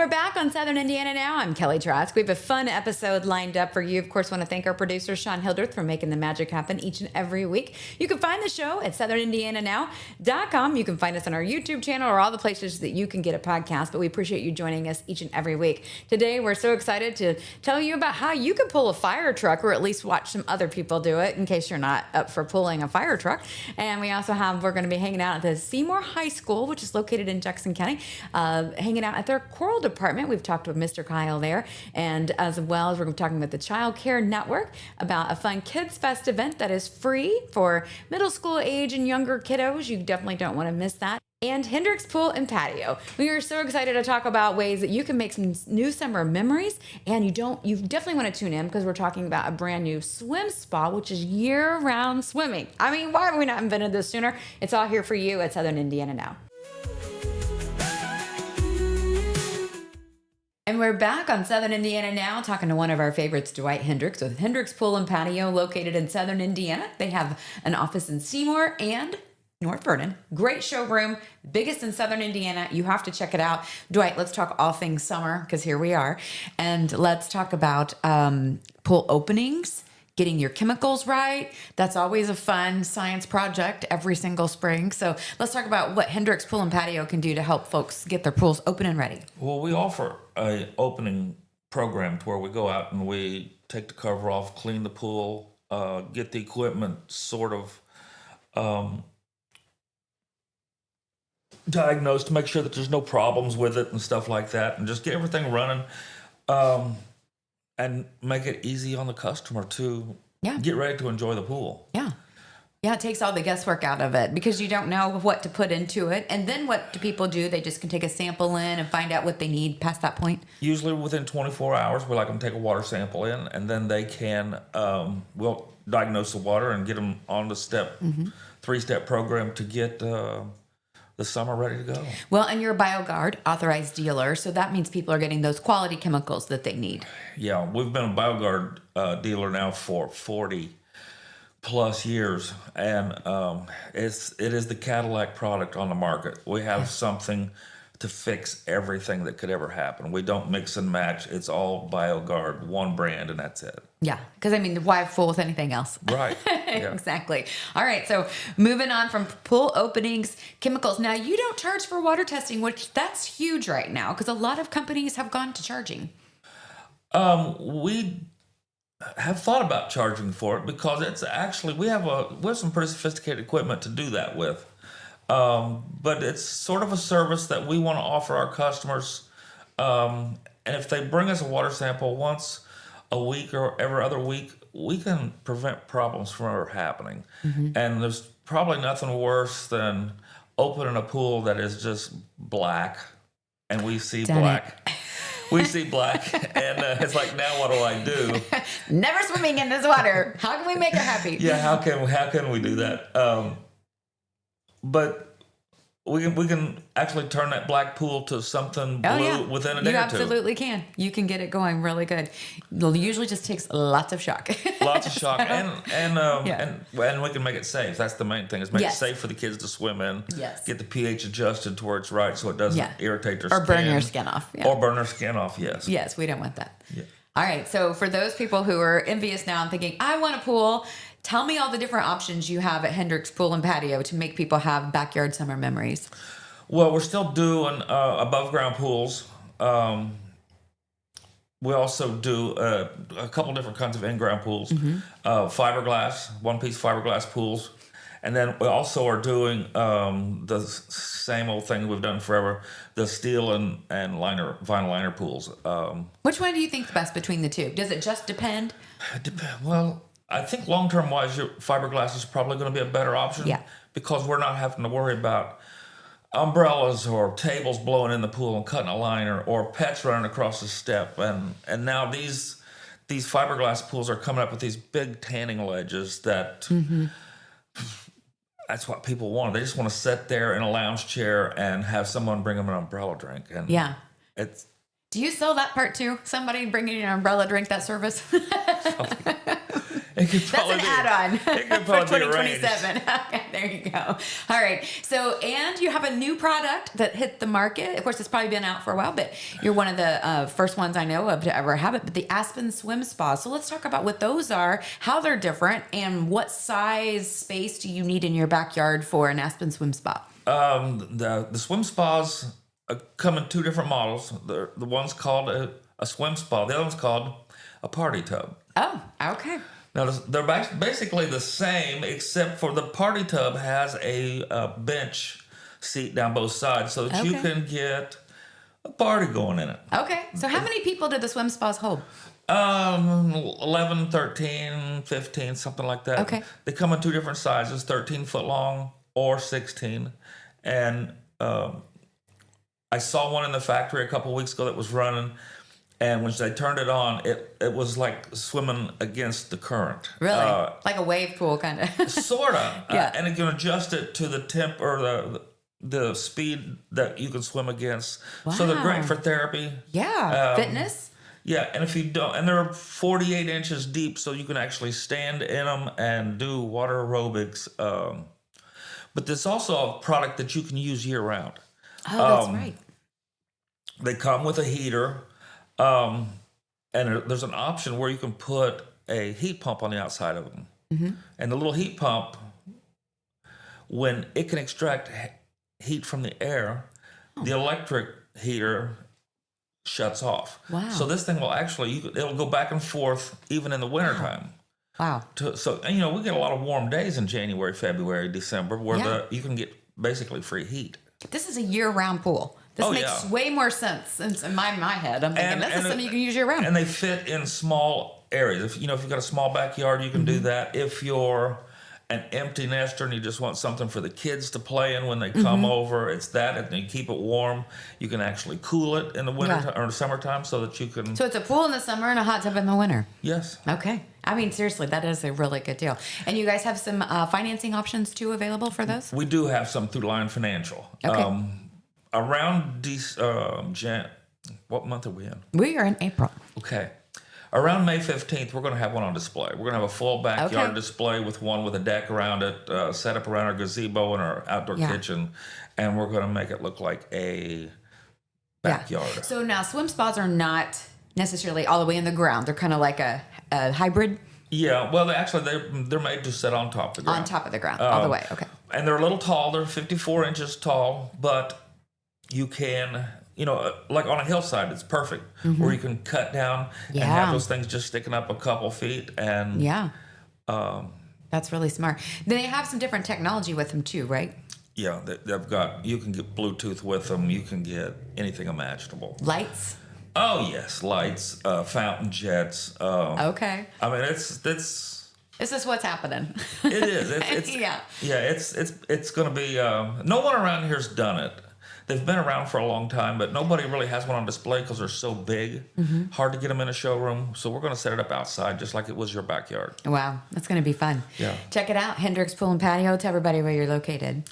we're back on Southern Indiana Now. I'm Kelly Trask. We have a fun episode lined up for you. Of course, want to thank our producer, Sean Hildreth, for making the magic happen each and every week. You can find the show at southernindiananow.com. You can find us on our YouTube channel or all the places that you can get a podcast, but we appreciate you joining us each and every week. Today, we're so excited to tell you about how you can pull a fire truck, or at least watch some other people do it, in case you're not up for pulling a fire truck. And we're going to be hanging out at the Seymour High School, which is located in Jackson County, hanging out at their choral department. We've talked with Mr. Kyle there, and as well as we're talking with the Child Care Network about a fun KidsFest event that is free for middle school age and younger kiddos. You definitely don't want to miss that. And Hendrix Pool and Patio. We are so excited to talk about ways that you can make some new summer memories, and you definitely want to tune in because we're talking about a brand new swim spa, which is year-round swimming. I mean, why have we not invented this sooner? It's all here for you at Southern Indiana Now. And we're back on Southern Indiana Now, talking to one of our favorites, Dwight Hendrix, with Hendrix Pool and Patio, located in Southern Indiana. They have an office in Seymour and North Vernon. Great showroom, biggest in Southern Indiana. You have to check it out. Dwight, let's talk all things summer, because here we are. And let's talk about pool openings, getting your chemicals right. That's always a fun science project every single spring. So let's talk about what Hendrix Pool and Patio can do to help folks get their pools open and ready. Well, we offer a opening program to where we go out and we take the cover off, clean the pool, get the equipment sort of diagnosed to make sure that there's no problems with it and stuff like that, and just get everything running. And make it easy on the customer to get ready to enjoy the pool. Yeah, it takes all the guesswork out of it because you don't know what to put into it. And then what do people do? They just can take a sample in and find out what they need past that point? Usually within 24 hours, we like them to take a water sample in, and then they can, we'll diagnose the water and get them on the three-step program to get the summer ready to go. Well, and you're a BioGuard authorized dealer, so that means people are getting those quality chemicals that they need. Yeah, we've been a BioGuard dealer now for 40 plus years, and it is the Cadillac product on the market. We have something to fix everything that could ever happen. We don't mix and match. It's all BioGuard, one brand, and that's it. Yeah, because I mean, why fool with anything else? Right. Yeah. Exactly. All right, so moving on from pool openings, chemicals. Now, you don't charge for water testing, which that's huge right now because a lot of companies have gone to charging. We have thought about charging for it because it's actually, we have some pretty sophisticated equipment to do that with. But it's sort of a service that we want to offer our customers. And if they bring us a water sample once a week or every other week, we can prevent problems from ever happening. And there's probably nothing worse than opening a pool that is just black and we see black. We see black, and it's like, now what do I do? Never swimming in this water. How can we make her happy? Yeah, how can we do that? But we can actually turn that black pool to something blue within a day or two. You absolutely can. You can get it going really good. It usually just takes lots of shock. Lots of shock, and we can make it safe. That's the main thing, is make it safe for the kids to swim in. Yes. Get the pH adjusted to where it's right so it doesn't irritate their skin. Or burn your skin off. Yeah. Or burn their skin off, yes. Yes, we don't want that. Yeah. All right, so for those people who are envious now and thinking, I want a pool, tell me all the different options you have at Hendrix Pool and Patio to make people have backyard summer memories. Well, we're still doing above ground pools. We also do a couple different kinds of in-ground pools. Fiberglass, one-piece fiberglass pools. And then we also are doing the same old thing we've done forever, the steel and vinyl liner pools. Which one do you think is best between the two? Does it just depend? Well, I think long-term wise, your fiberglass is probably going to be a better option. Yeah. Because we're not having to worry about umbrellas or tables blowing in the pool and cutting a liner, or pets running across the step. And now these fiberglass pools are coming up with these big tanning ledges that that's what people want. They just want to sit there in a lounge chair and have someone bring them an umbrella drink. And it's. Do you sell that part too? Somebody bringing you an umbrella drink, that service? That's an add-on It could for probably be arranged. 2027. Okay, there you go. All right. So, and you have a new product that hit the market. Of course, it's probably been out for a while, but you're one of the first ones I know of to ever have it. But the Aspen Swim Spa. So let's talk about what those are, how they're different, and what size space do you need in your backyard for an Aspen Swim Spa? The swim spas come in two different models. The one's called a swim spa. The other one's called a party tub. Oh, okay. Now, they're basically the same, except for the party tub has a bench seat down both sides so that you can get a party going in it. Okay. So how many people do the swim spas hold? 11, 13, 15, something like that. Okay. They come in two different sizes, 13 foot long or 16. And I saw one in the factory a couple of weeks ago that was running. And when they turned it on, it was like swimming against the current. Really? Like a wave pool, kind of. Sort of. Yeah. And it can adjust it to the temp or the speed that you can swim against. So they're great for therapy. Yeah. Fitness. Yeah, and if you don't, and they're 48 inches deep, so you can actually stand in them and do water aerobics. But there's also a product that you can use year round. Oh, that's right. They come with a heater. And there's an option where you can put a heat pump on the outside of them. Mm-hmm. And the little heat pump, when it can extract heat from the air, the electric heater shuts off. Wow. So this thing will actually, it'll go back and forth even in the wintertime. Wow. So, we get a lot of warm days in January, February, December, where you can get basically free heat. This is a year-round pool. This makes way more sense in my head. I'm thinking this is something you can use year-round. And they fit in small areas. If you've got a small backyard, you can do that. If you're an empty nester and you just want something for the kids to play in when they come over, it's that. And you keep it warm. You can actually cool it in the winter or the summertime so that you can. So it's a pool in the summer and a hot tub in the winter. Yes. Okay. I mean, seriously, that is a really good deal. And you guys have some financing options too available for those? We do have some through Line Financial. Okay. Around what month are we in? We are in April. Okay. Around May 15th, we're going to have one on display. We're going to have a full backyard display with one with a deck around it, set up around our gazebo and our outdoor kitchen, and we're going to make it look like a backyard. Yeah. So now swim spas are not necessarily all the way in the ground. They're kind of like a hybrid. Yeah, well, they're made to sit on top of the ground. On top of the ground, all the way, okay. And they're a little tall. They're 54 inches tall, but you can, like on a hillside, it's perfect, where you can cut down and have those things just sticking up a couple feet. And that's really smart. They have some different technology with them too, right? Yeah, you can get Bluetooth with them. You can get anything imaginable. Lights? Oh, yes, lights, fountain jets. Okay. I mean, it's... This is what's happening. It is. It's going to be... no one around here's done it. They've been around for a long time, but nobody really has one on display because they're so big. Hard to get them in a showroom. So we're going to set it up outside just like it was your backyard. Wow, that's going to be fun. Yeah. Check it out, Hendrix Pool and Patio. Tell everybody where you're located.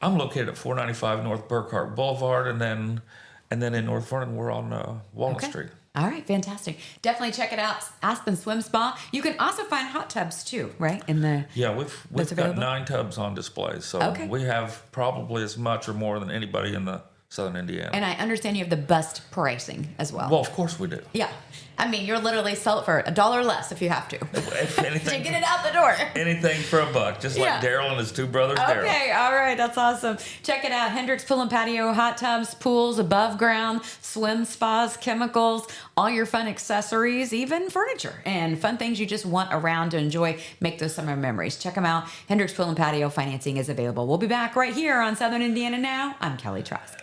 I'm located at 495 North Burkhart Boulevard, and then in North Vernon, we're on Walnut Street. All right, fantastic. Definitely check it out, Aspen Swim Spa. You can also find hot tubs too, right? We've got 9 tubs on display, so we have probably as much or more than anybody in the Southern Indiana. And I understand you have the best pricing as well. Well, of course we do. Yeah. I mean, you're literally sell it for $1 less if you have to. If anything, to get it out the door. Anything for $1, just like Daryl and his 2 brothers, Daryl. Okay, all right, that's awesome. Check it out, Hendrix Pool and Patio, hot tubs, pools, above ground, swim spas, chemicals, all your fun accessories, even furniture, and fun things you just want around to enjoy, make those summer memories. Check them out. Hendrix Pool and Patio financing is available. We'll be back right here on Southern Indiana Now. I'm Kelly Trask.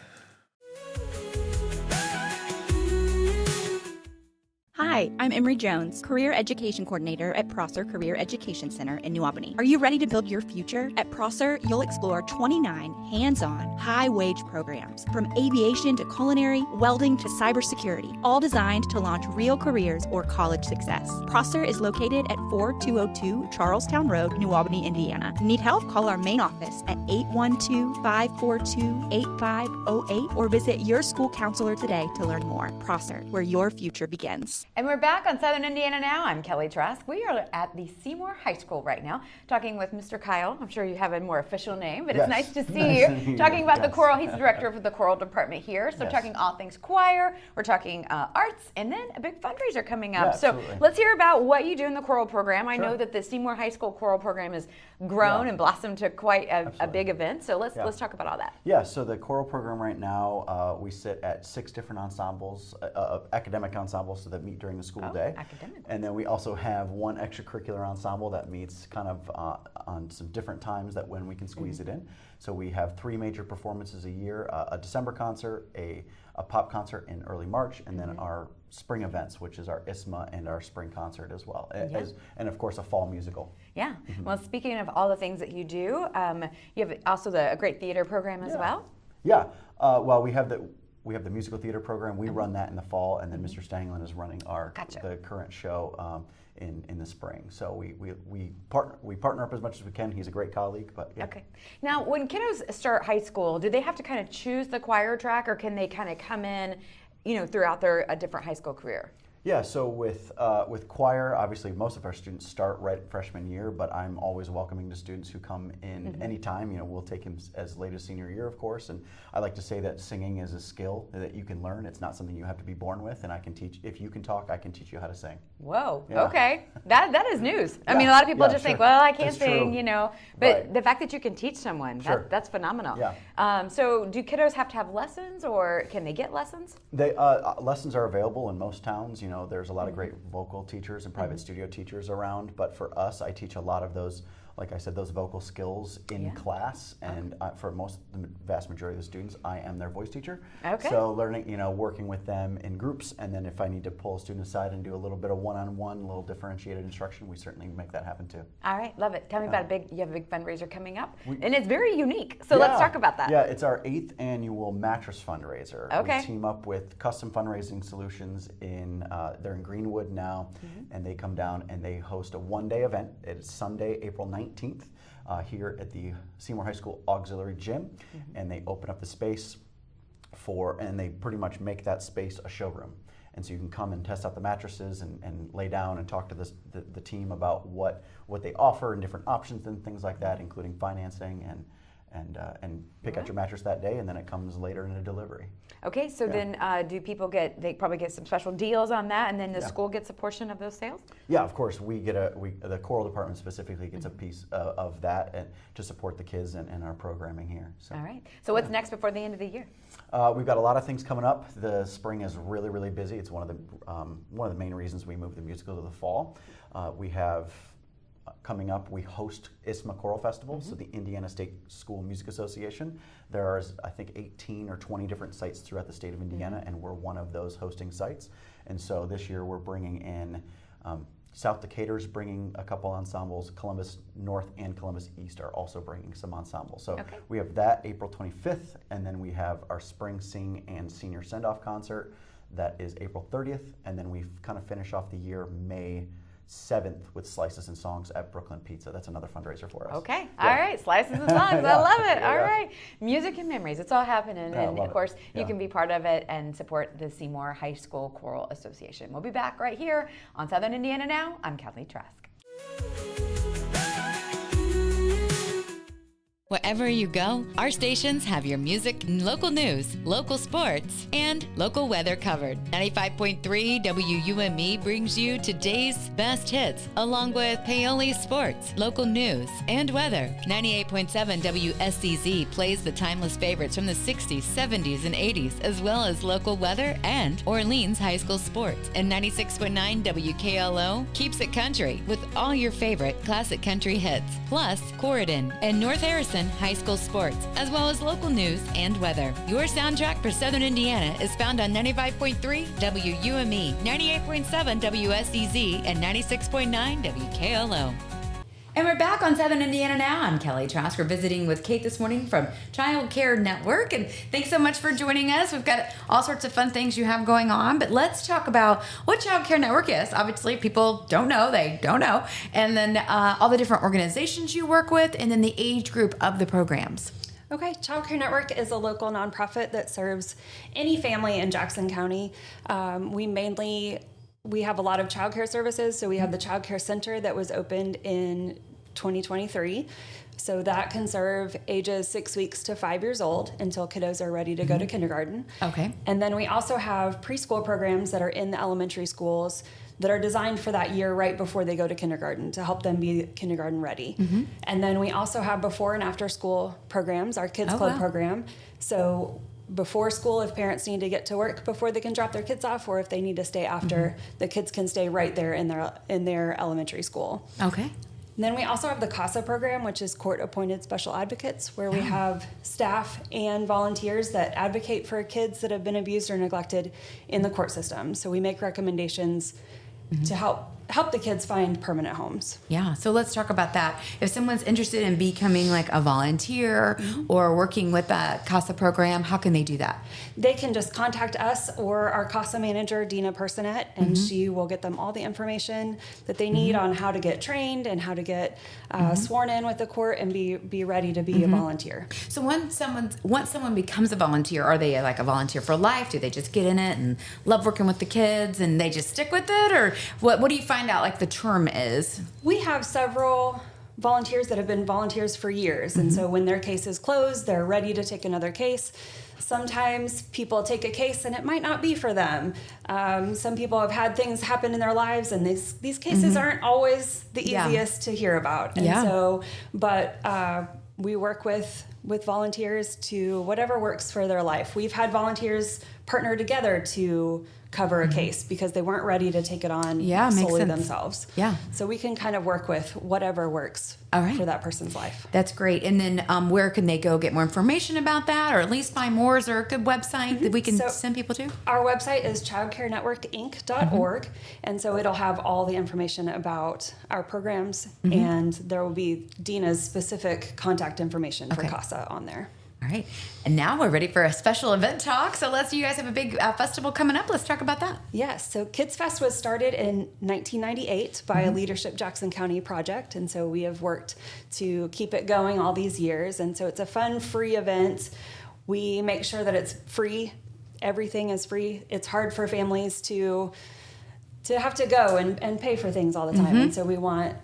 Hi, I'm Emery Jones, Career Education Coordinator at Prosser Career Education Center in New Albany. Are you ready to build your future? At Prosser, you'll explore 29 hands-on, high-wage programs, from aviation to culinary, welding to cybersecurity, all designed to launch real careers or college success. Prosser is located at 4202 Charlestown Road, New Albany, Indiana. Need help? Call our main office at 812-542-8508 or visit your school counselor today to learn more. Prosser, where your future begins. And we're back on Southern Indiana Now. I'm Kelly Trask. We are at the Seymour High School right now, talking with Mr. Kyle. I'm sure you have a more official name, but Yes. it's nice to see you. Talking about the choral. He's the director of the choral department here. So Yes. talking all things choir, we're talking arts, and then a big fundraiser coming up. Yeah, so absolutely. let's hear about what you do in the choral program. I Sure. know that the Seymour High School choral program has grown Yeah. and blossomed to quite a Absolutely. big event. So let's Yeah. talk about all that. Yeah, so the choral program right now, we sit at 6 different ensembles, academic ensembles, so that meet during the school day. Academic. And then we also have one extracurricular ensemble that meets kind of on some different times that when we can squeeze it in. So we have 3 major performances a year, a December concert, a pop concert in early March, and then our spring events, which is our ISMA and our spring concert as well, and of course a fall musical. Yeah. Well, speaking of all the things that you do, you have also a great theater program as well. Yeah. Well, we have the musical theater program. We run that in the fall, and then Mr. Stanglin is running the current show in the spring. So we partner up as much as we can. He's a great colleague, but yeah. Okay. Now, when kiddos start high school, do they have to kind of choose the choir track, or can they kind of come in, throughout their different high school career? Yeah, so with choir, obviously most of our students start right at freshman year, but I'm always welcoming to students who come in anytime. We'll take them as late as senior year, of course, and I like to say that singing is a skill that you can learn. It's not something you have to be born with, and I can teach. If you can talk, I can teach you how to sing. Whoa. Yeah. Okay. That is news. I Yeah. mean, a lot of people Yeah, just sure. think, well, I can't That's sing, true. but Right. the fact that you can teach someone, Sure. that's phenomenal. Yeah. So do kiddos have to have lessons, or can they get lessons? They lessons are available in most towns. There's a lot of great vocal teachers and private studio teachers around, but for us, I teach a lot of those, like I said, those vocal skills in class, and for the vast majority of the students, I am their voice teacher. Okay. So learning, working with them in groups, and then if I need to pull a student aside and do a little bit of one-on-one, a little differentiated instruction, we certainly make that happen too. All right, love it. Tell me about you have a big fundraiser coming up, and it's very unique. So let's talk about that. Yeah, it's our 8th annual mattress fundraiser. Okay. We team up with Custom Fundraising Solutions they're in Greenwood now, and they come down and they host a one-day event. It's Sunday, April 19th, here at the Seymour High School Auxiliary Gym, and they open up the space and they pretty much make that space a showroom. And so you can come and test out the mattresses and lay down and talk to the team about what they offer and different options and things like that, including financing and pick out your mattress that day, and then it comes later in a delivery. Okay, so then do people they probably get some special deals on that, and then the school gets a portion of those sales? Yeah, of course. The choral department specifically gets a piece of that and to support the kids and our programming here. So. All right. So what's next before the end of the year? We've got a lot of things coming up. The spring is really, really busy. It's one of the main reasons we moved the musical to the fall. We have coming up, we host ISMA Choral Festival, so the Indiana State School Music Association. There are, I think, 18 or 20 different sites throughout the state of Indiana, and we're one of those hosting sites. And so this year we're bringing in South Decatur's bringing a couple ensembles. Columbus North and Columbus East are also bringing some ensembles. So we have that April 25th, and then we have our Spring Sing and Senior Send-Off concert. That is April 30th, and then we kind of finish off the year May 7th with Slices and Songs at Brooklyn Pizza. That's another fundraiser for us. Okay. Yeah. All right. Slices and Songs. I love it. All right. Music and memories. It's all happening. Yeah, And love of course, it. you can be part of it and support the Seymour High School Choral Association. We'll be back right here on Southern Indiana Now. I'm Kelly Trask. Wherever you go, our stations have your music, local news, local sports, and local weather covered. 95.3 WUME brings you today's best hits, along with Paoli Sports, local news, and weather. 98.7 WSCZ plays the timeless favorites from the 60s, 70s, and 80s, as well as local weather and Orleans High School sports. And 96.9 WKLO keeps it country with all your favorite classic country hits, plus Corridon and North Harrison High School sports, as well as local news and weather. Your soundtrack for Southern Indiana is found on 95.3 WUME, 98.7 WSEZ, and 96.9 WKLO. And we're back on Southern Indiana Now. I'm Kelly Trask. We're visiting with Kate this morning from Child Care Network. And thanks so much for joining us. We've got all sorts of fun things you have going on. But let's talk about what Child Care Network is. Obviously, people don't know. They don't know. And then all the different organizations you work with, and then the age group of the programs. Okay, Child Care Network is a local nonprofit that serves any family in Jackson County. We mainly we have a lot of childcare services. So we have the childcare center that was opened in 2023. So that can serve ages 6 weeks to 5 years old until kiddos are ready to go to kindergarten. Okay. And then we also have preschool programs that are in the elementary schools that are designed for that year right before they go to kindergarten to help them be kindergarten ready. And then we also have before and after school programs, our Kids Club program. So before school, if parents need to get to work before they can drop their kids off, or if they need to stay after, the kids can stay right there in their elementary school. Okay. And then we also have the CASA program, which is court-appointed special advocates, where we have staff and volunteers that advocate for kids that have been abused or neglected in the court system. So we make recommendations to help the kids find permanent homes. Yeah, so let's talk about that. If someone's interested in becoming like a volunteer or working with that CASA program, how can they do that? They can just contact us or our CASA manager, Dina Personette, and she will get them all the information that they need on how to get trained and how to get sworn in with the court and be ready to be a volunteer. So once someone becomes a volunteer, are they like a volunteer for life? Do they just get in it and love working with the kids and they just stick with it? Or what do you find out like the term is? We have several volunteers that have been volunteers for years. And so when their case is closed, they're ready to take another case. Sometimes people take a case and it might not be for them. Some people have had things happen in their lives, and these cases aren't always the easiest to hear about. And so, but we work with volunteers to whatever works for their life. We've had volunteers partner together to cover a case because they weren't ready to take it on solely themselves. Yeah. So we can kind of work with whatever works for that person's life. That's great. And then where can they go get more information about that, or at least find more? Is there a good website that we can send people to? Our website is childcarenetworkinc.org. And so it'll have all the information about our programs, and there will be Dina's specific contact information for CASA on there. All right. And now we're ready for a special event talk. So you guys have a big festival coming up. Let's talk about that. Yes. So KidsFest was started in 1998 by a Leadership Jackson County project. And so we have worked to keep it going all these years. And so it's a fun, free event. We make sure that it's free. Everything is free. It's hard for families to have to go and pay for things all the time. And so we want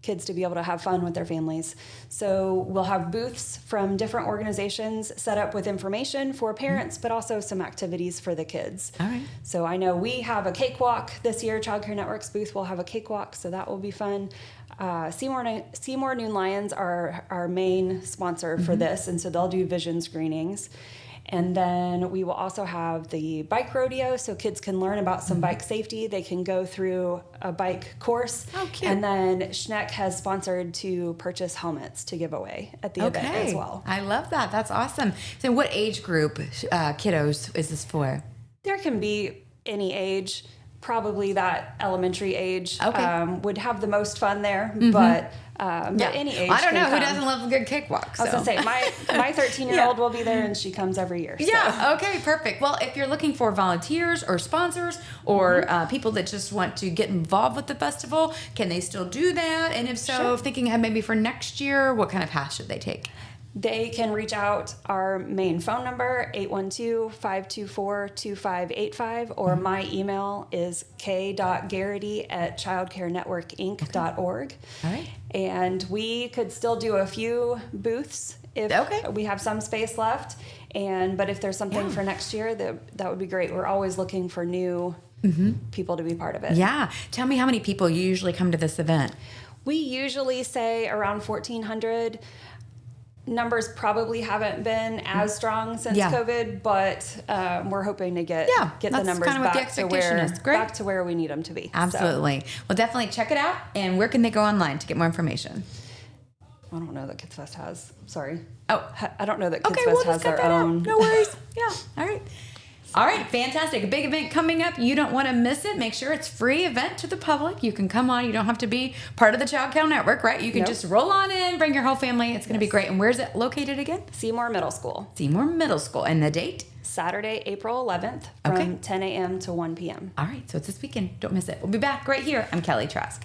kids to be able to have fun with their families. So we'll have booths from different organizations set up with information for parents, but also some activities for the kids. All right. So I know we have a cakewalk this year. Child Care Network's booth will have a cakewalk, so that will be fun. Seymour Noon Lions are our main sponsor for this, and so they'll do vision screenings. And then we will also have the bike rodeo, so kids can learn about some bike safety. They can go through a bike course. Oh, cute. And then Schneck has sponsored to purchase helmets to give away at the event as well. I love that. That's awesome. So what age group kiddos is this for? There can be any age. Probably that elementary age would have the most fun there, but any age. I don't know who doesn't love a good cakewalk. So. I was gonna say my 13-year-old will be there, and she comes every year. So. Yeah. Okay. Perfect. Well, if you're looking for volunteers or sponsors or people that just want to get involved with the festival, can they still do that? And if so, thinking ahead maybe for next year, what kind of path should they take? They can reach out our main phone number, 812-524-2585, or my email is k.garrity@childcarenetworkinc.org. All right. And we could still do a few booths if we have some space left. But if there's something for next year, that would be great. We're always looking for new people to be part of it. Yeah. Tell me how many people usually come to this event. We usually say around 1,400. Numbers probably haven't been as strong since COVID, but we're hoping to get the numbers kind of back, what the expectation is. Great. Back to where we need them to be. Absolutely. So. Well, definitely check it out. And where can they go online to get more information? I don't know that KidsFest has. Sorry. Oh, I don't know that KidsFest has their own. No worries. All right. All right, fantastic. A big event coming up. You don't want to miss it. Make sure it's free event to the public. You can come on. You don't have to be part of the Child Care Network, right? You can just roll on in, bring your whole family. It's going to be great. And where's it located again? Seymour Middle School. Seymour Middle School. And the date? Saturday, April 11th from 10 a.m. to 1 p.m. All right, so it's this weekend. Don't miss it. We'll be back right here. I'm Kelly Trask.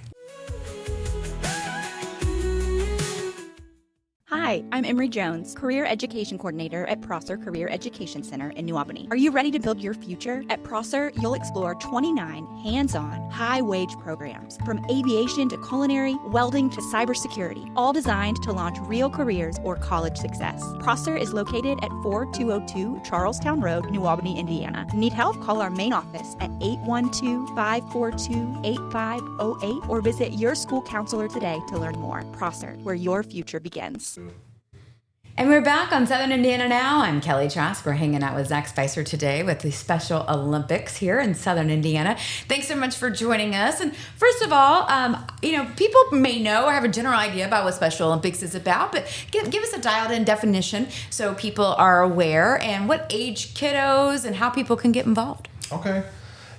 Hi, Hi, I'm Emery Jones, Career Education Coordinator at Prosser Career Education Center in New Albany. Are you ready to build your future? At Prosser, you'll explore 29 hands-on, high-wage programs, from aviation to culinary, welding to cybersecurity, all designed to launch real careers or college success. Prosser is located at 4202 Charlestown Road, New Albany, Indiana. Need help? Call our main office at 812-542-8508 or visit your school counselor today to learn more. Prosser, where your future begins. And we're back on Southern Indiana Now. I'm Kelly Trask. We're hanging out with Zach Spicer today with the Special Olympics here in Southern Indiana. Thanks so much for joining us. And first of all, people may know or have a general idea about what Special Olympics is about, but give us a dialed-in definition so people are aware, and what age kiddos and how people can get involved. Okay.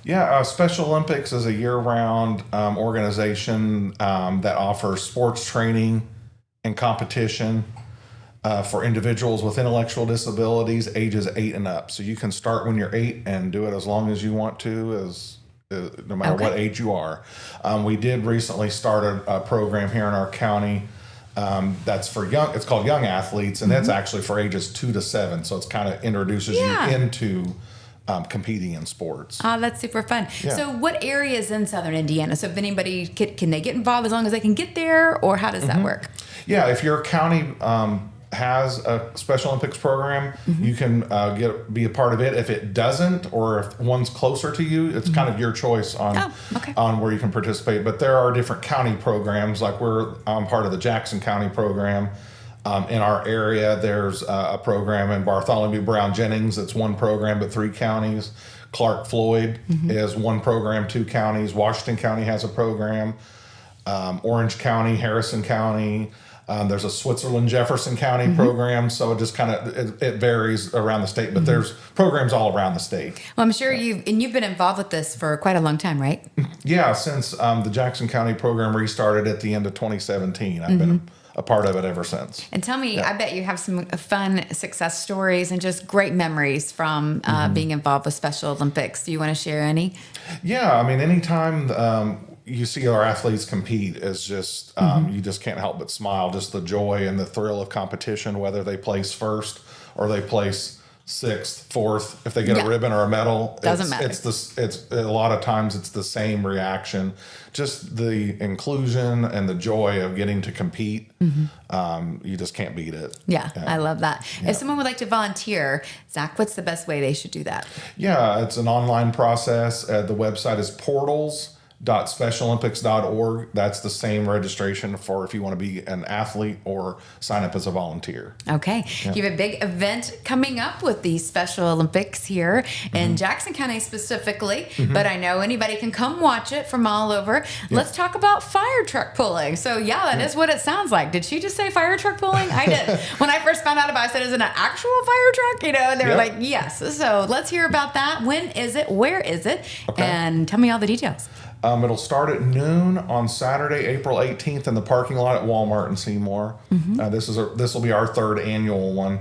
Yeah, Special Olympics is a year-round organization that offers sports training and competition for individuals with intellectual disabilities ages 8 and up. So you can start when you're 8 and do it as long as you want to, no matter what age you are. We did recently start a program here in our county that's for young. It's called Young Athletes, and that's actually for ages 2 to 7. So it's kind of introduces you into competing in sports. Oh, that's super fun. Yeah. So what areas in Southern Indiana? So if anybody, can they get involved as long as they can get there, or how does that work? Yeah, if your county has a Special Olympics program, you can be a part of it. If it doesn't, or if one's closer to you, it's kind of your choice on where you can participate. But there are different county programs. Like I'm part of the Jackson County program. In our area, there's a program in Bartholomew Brown Jennings. It's one program, but 3 counties. Clark Floyd is one program, 2 counties. Washington County has a program. Orange County, Harrison County. There's a Switzerland Jefferson County program, so it just kind of it varies around the state, but there's programs all around the state. Well, I'm sure you've been involved with this for quite a long time, right? Yeah, since the Jackson County program restarted at the end of 2017, I've been a part of it ever since. And tell me, I bet you have some fun success stories and just great memories from being involved with Special Olympics. Do you want to share any? Yeah, I mean, anytime you see our athletes compete, is just you just can't help but smile. Just the joy and the thrill of competition, whether they place first or they place 6th, 4th, if they get a ribbon or a medal, Doesn't matter. It's a lot of times it's the same reaction. Just the inclusion and the joy of getting to compete. You just can't beat it. Yeah, I love that. If someone would like to volunteer, Zach, what's the best way they should do that? Yeah, it's an online process. The website is portals.specialolympics.org. That's the same registration for if you want to be an athlete or sign up as a volunteer. Okay. You have a big event coming up with the Special Olympics here in Jackson County specifically, but I know anybody can come watch it from all over. Let's talk about Firetruck pulling. So that is what it sounds like. Did she just say Firetruck pulling? I did. When I first found out about it, I said, is it an actual fire truck? And they were like, yes. So let's hear about that. When is it? Where is it? Okay. And tell me all the details. It'll start at noon on Saturday, April 18th in the parking lot at Walmart in Seymour. This will be our 3rd annual one.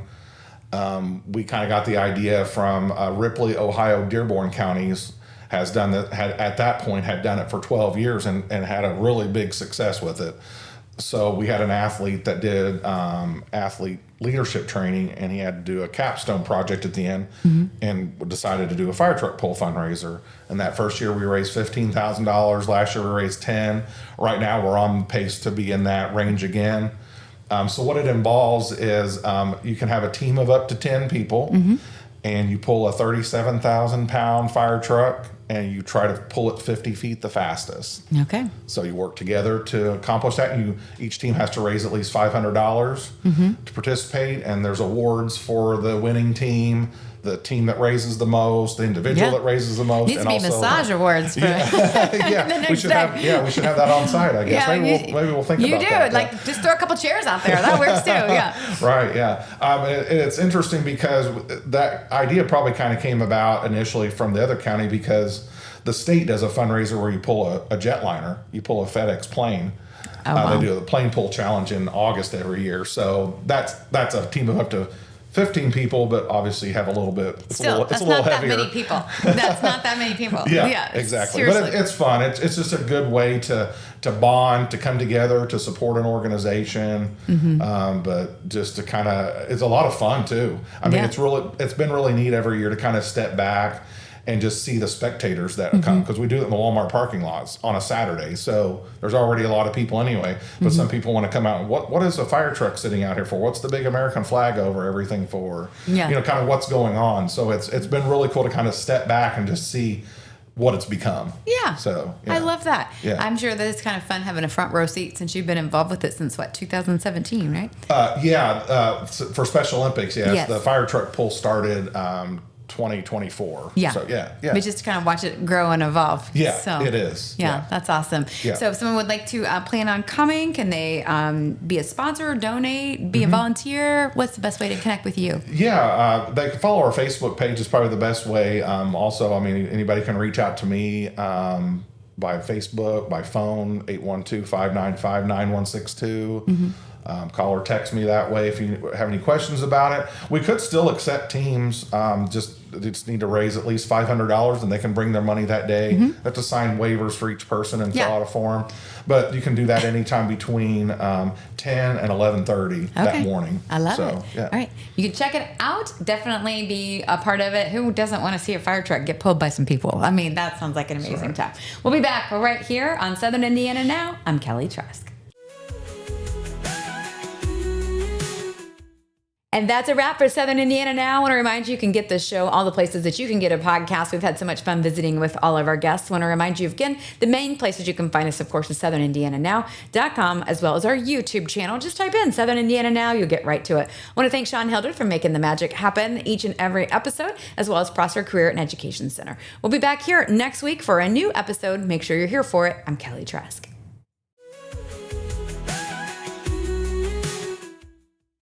We kind of got the idea from Ripley, Ohio, Dearborn counties had done it for 12 years and had a really big success with it. So we had an athlete that did athlete leadership training, and he had to do a capstone project at the end, and decided to do a Firetruck pull fundraiser. And that first year we raised $15,000. Last year we raised $10,000. Right now we're on pace to be in that range again. So what it involves is you can have a team of up to 10 people, and you pull a 37,000-pound fire truck, and you try to pull it 50 feet the fastest. Okay. So you work together to accomplish that. Each team has to raise at least $500 to participate, and there's awards for the winning team, the team that raises the most, the individual that raises the most. Needs to be massage awards for we should have that on site, I guess. Maybe we'll think about that. Like, just throw a couple chairs out there. That works too. Yeah. Right. Yeah. It's interesting because that idea probably kind of came about initially from the other county, because the state does a fundraiser where you pull a jetliner, you pull a FedEx plane. They do the plane pull challenge in August every year. So that's a team of up to 15 people, but obviously have a little bit. It's Still, a little heavier. That many people. That's not that many people. Yeah, exactly. Seriously. But it's fun. It's just a good way to bond, to come together, to support an organization. But just to kind of, it's a lot of fun too. I mean, it's been really neat every year to kind of step back and just see the spectators that come, because we do it in the Walmart parking lots on a Saturday. So there's already a lot of people anyway, but some people want to come out and what is a fire truck sitting out here for? What's the big American flag over everything for? Yeah. Kind of what's going on. So it's been really cool to kind of step back and just see what it's become. Yeah. So I love that. Yeah. I'm sure that it's kind of fun having a front row seat since you've been involved with it since 2017, right? For Special Olympics, yes. Yes. The Firetruck pull started 2024. Yeah. So yeah. We just kind of watch it grow and evolve. Yeah, so, it is. Yeah, that's awesome. Yeah. So if someone would like to plan on coming, can they be a sponsor, donate, be a volunteer? What's the best way to connect with you? Yeah, they can follow our Facebook page is probably the best way. Also, I mean, anybody can reach out to me by Facebook, by phone, 812-595-9162. Call or text me that way if you have any questions about it. We could still accept teams. They just need to raise at least $500, and they can bring their money that day. They have to sign waivers for each person and fill out a form. But you can do that anytime between 10 and 11:30 that morning. I love it. Yeah. All right. You can check it out. Definitely be a part of it. Who doesn't want to see a fire truck get pulled by some people? I mean, that sounds like an amazing time. We'll be back. We're right here on Southern Indiana Now. I'm Kelly Trask. And that's a wrap for Southern Indiana Now. I want to remind you can get this show all the places that you can get a podcast. We've had so much fun visiting with all of our guests. I want to remind you again, the main places you can find us, of course, is southernindiananow.com, as well as our YouTube channel. Just type in Southern Indiana Now. You'll get right to it. I want to thank Sean Hildreth for making the magic happen each and every episode, as well as Prosser Career and Education Center. We'll be back here next week for a new episode. Make sure you're here for it. I'm Kelly Trask.